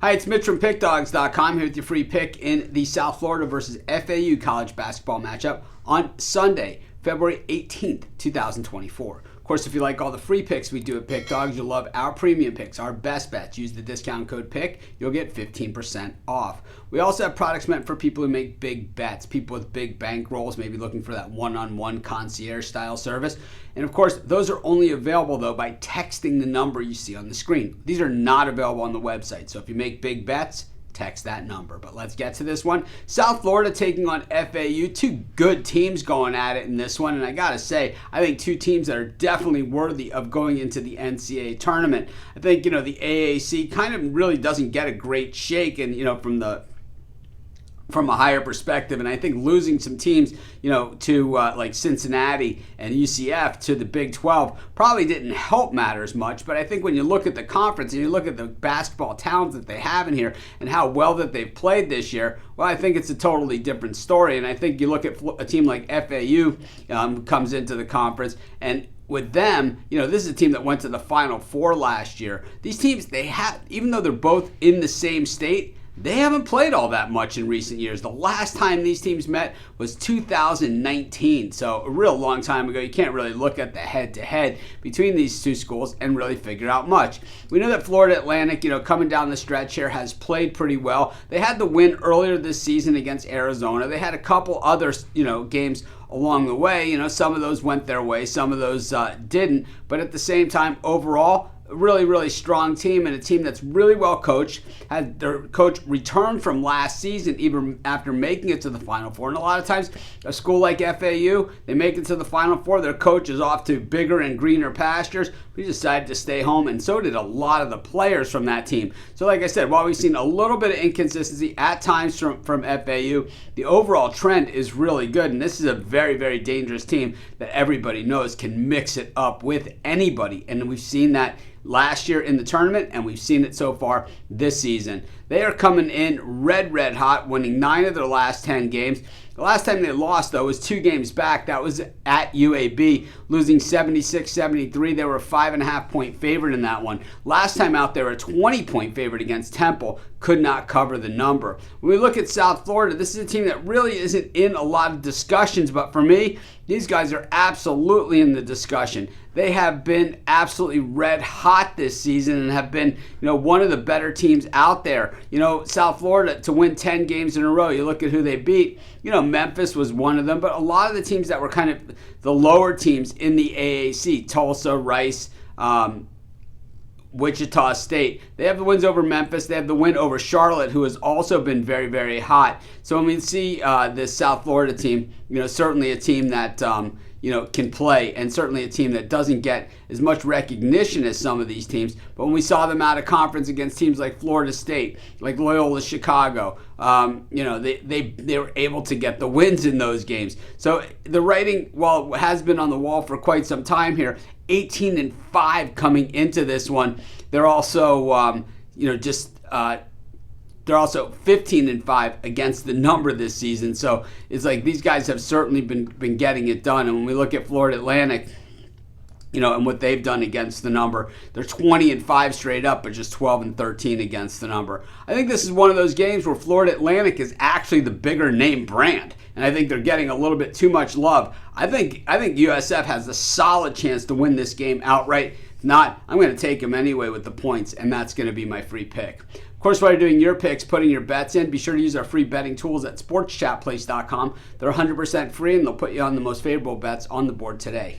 Hi, it's Mitch from Pickdawgz.com here with your free pick in the South Florida versus FAU college basketball matchup on Sunday, February 18th, 2024. Of course, if you like all the free picks we do at Pick Dawgz, you'll love our premium picks, our best bets. Use the discount code PICK. You'll get 15% off. We also have products meant for people who make big bets, people with big bankrolls, maybe looking for that one-on-one concierge style service. And of course, those are only available though by texting the number you see on the screen. These are not available on the website. So if you make big bets, text that number. But let's get to this one. South Florida taking on FAU. Two good teams going at it in this one. And I got to say, I think two teams that are definitely worthy of going into the NCAA tournament. I think, the AAC kind of really doesn't get a great shake and, from a higher perspective, and I think losing some teams, to like Cincinnati and UCF to the Big 12 probably didn't help matters much. But I think when you look at the conference and you look at the basketball talents that they have in here and how well that they've played this year, well, I think it's a totally different story. And I think you look at a team like FAU comes into the conference, and with them, this is a team that went to the Final Four last year. These teams, even though they're both in the same state, they haven't played all that much in recent years. The last time these teams met was 2019, so a real long time ago. You can't really look at the head-to-head between these two schools and really figure out much. We know that Florida Atlantic, coming down the stretch here, has played pretty well. They had the win earlier this season against Arizona. They had a couple other, games along the way. Some of those went their way, some of those didn't. But at the same time, overall, a really, really strong team and a team that's really well coached. Had their coach return from last season even after making it to the Final Four. And a lot of times, a school like FAU, they make it to the Final Four. Their coach is off to bigger and greener pastures. We decided to stay home, and so did a lot of the players from that team. So like I said, while we've seen a little bit of inconsistency at times from FAU, the overall trend is really good. And this is a very, very dangerous team that everybody knows can mix it up with anybody. And we've seen that last year in the tournament, and we've seen it so far this season. They are coming in red hot, winning 9 of their last 10 games. The last time they lost, though, was 2 games back. That was at UAB, losing 76-73. They were a 5.5-point favorite in that one. Last time out, they were a 20-point favorite against Temple. Could not cover the number. When we look at South Florida, this is a team that really isn't in a lot of discussions, but for me, these guys are absolutely in the discussion. They have been absolutely red hot this season and have been, one of the better teams out there. South Florida to win 10 games in a row. You look at who they beat. Memphis was one of them, but a lot of the teams that were kind of the lower teams in the AAC, Tulsa, Rice, Wichita State. They have the wins over Memphis. They have the win over Charlotte, who has also been very, very hot. So when we see this South Florida team, certainly a team that can play, and certainly a team that doesn't get as much recognition as some of these teams. But when we saw them out of conference against teams like Florida State, like Loyola Chicago, they were able to get the wins in those games. So the writing, while it has been on the wall for quite some time here, 18-5 coming into this one. They're also, they're also 15-5 against the number this season. So it's like these guys have certainly been getting it done. And when we look at Florida Atlantic, and what they've done against the number, they're 20-5 straight up, but just 12-13 against the number. I think this is one of those games where Florida Atlantic is actually the bigger name brand, and I think they're getting a little bit too much love. I think USF has a solid chance to win this game outright. If not, I'm going to take them anyway with the points, and that's going to be my free pick. Of course, while you're doing your picks, putting your bets in, be sure to use our free betting tools at sportschatplace.com. They're 100% free, and they'll put you on the most favorable bets on the board today.